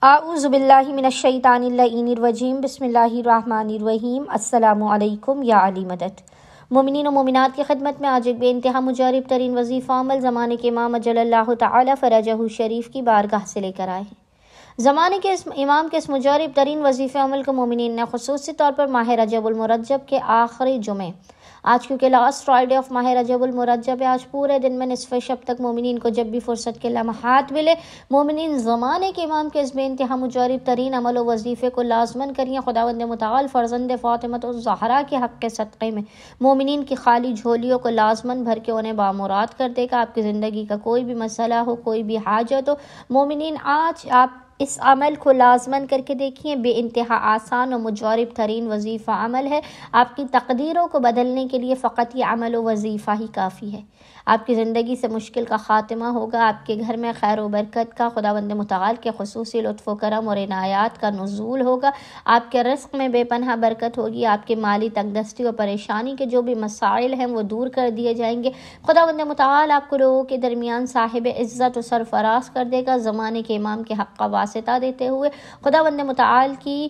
اعوذ باللہ من الشیطان اللعین الرجیم بسم اللہ الرحمن الرحیم السلام علیکم یا علی مدد۔ مومنین و مومنات کی خدمت میں آج ایک بے انتہا مجرب ترین وظیفہ عمل زمانے کے امام اجل اللہ تعالی فرجہ شریف کی بارگاہ سے لے کر آئے ہیں۔ زمانے کے اس امام کے اس مجرب ترین وظیفہ عمل کو مومنین نے خصوصی طور پر ماہ رجب المرجب کے آخری جمعے، آج کیونکہ لاسٹ فرائیڈے آف ماہ رجب المرجب ہے، آج پورے دن میں نصف شب تک مومنین کو جب بھی فرصت کے لمحات ملے، مومنین زمانے کے امام کے اس بے انتہا مجرب ترین عمل و وظیفے کو لازماً کریے۔ خداوند متعال فرزند فاطمۃ الزہرا کے حق کے صدقے میں مومنین کی خالی جھولیوں کو لازماً بھر کے انہیں بامراد کر دے گا۔ آپ کی زندگی کا کوئی بھی مسئلہ ہو، کوئی بھی حاجت ہو، مومنین آج آپ اس عمل کو لازماً کر کے دیکھیں۔ بے انتہا آسان و مجرب ترین وظیفہ عمل ہے۔ آپ کی تقدیروں کو بدلنے کے لیے فقط یہ عمل و وظیفہ ہی کافی ہے۔ آپ کی زندگی سے مشکل کا خاتمہ ہوگا، آپ کے گھر میں خیر و برکت کا، خداوند متعال کے خصوصی لطف و کرم اور عنایات کا نزول ہوگا، آپ کے رزق میں بے پناہ برکت ہوگی، آپ کے مالی تنگ دستی اور پریشانی کے جو بھی مسائل ہیں وہ دور کر دیے جائیں گے۔ خداوند متعال آپ کو لوگوں کے درمیان صاحب عزت و سرفراز کر دے گا۔ زمانے کے امام کے حق کا واسطہ دیتے ہوئے خداوند متعال کی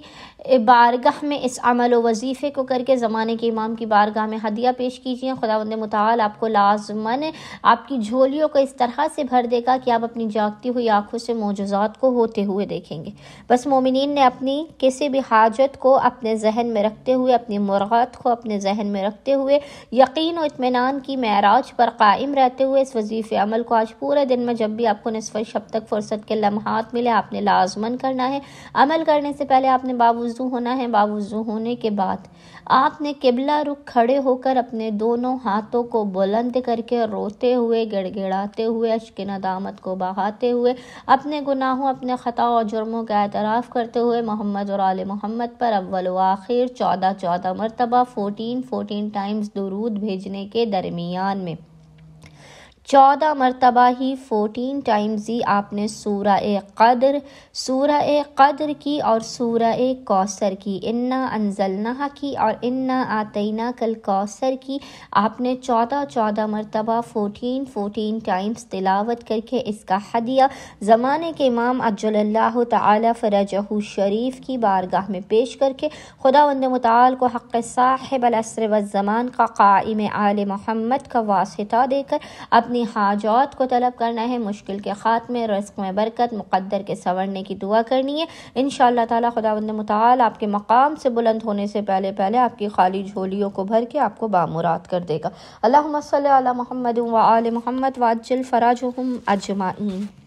بارگاہ میں اس عمل و وظیفے کو کر کے زمانے کے امام کی بارگاہ میں ہدیہ پیش کیجیے۔ خداوند متعال آپ کو لازماً آپ کی جھولیوں کو اس طرح سے بھر دے گا کہ آپ اپنی جاگتی ہوئی آنکھوں سے معجزات کو ہوتے ہوئے دیکھیں گے۔ بس مومنین نے اپنی کسی بھی حاجت کو اپنے ذہن میں رکھتے ہوئے، اپنی مرغات کو اپنے ذہن میں رکھتے ہوئے، یقین و اطمینان کی معراج پر قائم رہتے ہوئے اس وظیفے عمل کو آج پورے دن میں جب بھی آپ کو نصف شب تک فرصت کے لمحات ملے آپ نے لازماً کرنا ہے۔ عمل کرنے سے پہلے آپ نے باوضو ہونا ہے۔ باوضو ہونے کے بعد آپ نے قبلہ رخ کھڑے ہو کر اپنے دونوں ہاتھوں کو بلند کر کے روتے ہوئے، گڑ گڑاتے ہوئے، اشک ندامت کو بہاتے ہوئے، اپنے گناہوں، اپنے خطا اور جرموں کا اعتراف کرتے ہوئے محمد اور آل محمد پر اول و آخر 14 مرتبہ 14 ٹائمز درود بھیجنے کے درمیان میں 14 مرتبہ ہی 14 ٹائمز ہی آپ نے سورہ قدر کی اور سورہ کوثر کی، انا انزلناہ کی اور انا آتیناک الکوثر کی آپ نے 14 مرتبہ 14 ٹائمز تلاوت کر کے اس کا ہدیہ زمانے کے امام عجل اللہ تعالی فرجہ شریف کی بارگاہ میں پیش کر کے خداوند متعال کو حق صاحب العصر والزمان کا قائم آل محمد کا واسطہ دے کر اپنی حاجات کو طلب کرنا ہے، مشکل کے خاتمے، رزق میں برکت، مقدر کے سنورنے کی دعا کرنی ہے۔ انشاءاللہ تعالی خداوند متعال آپ کے مقام سے بلند ہونے سے پہلے آپ کی خالی جھولیوں کو بھر کے آپ کو بامراد کر دے گا۔ اللہم صلی علی محمد و آل محمد وعجل فراجہم اجمعین۔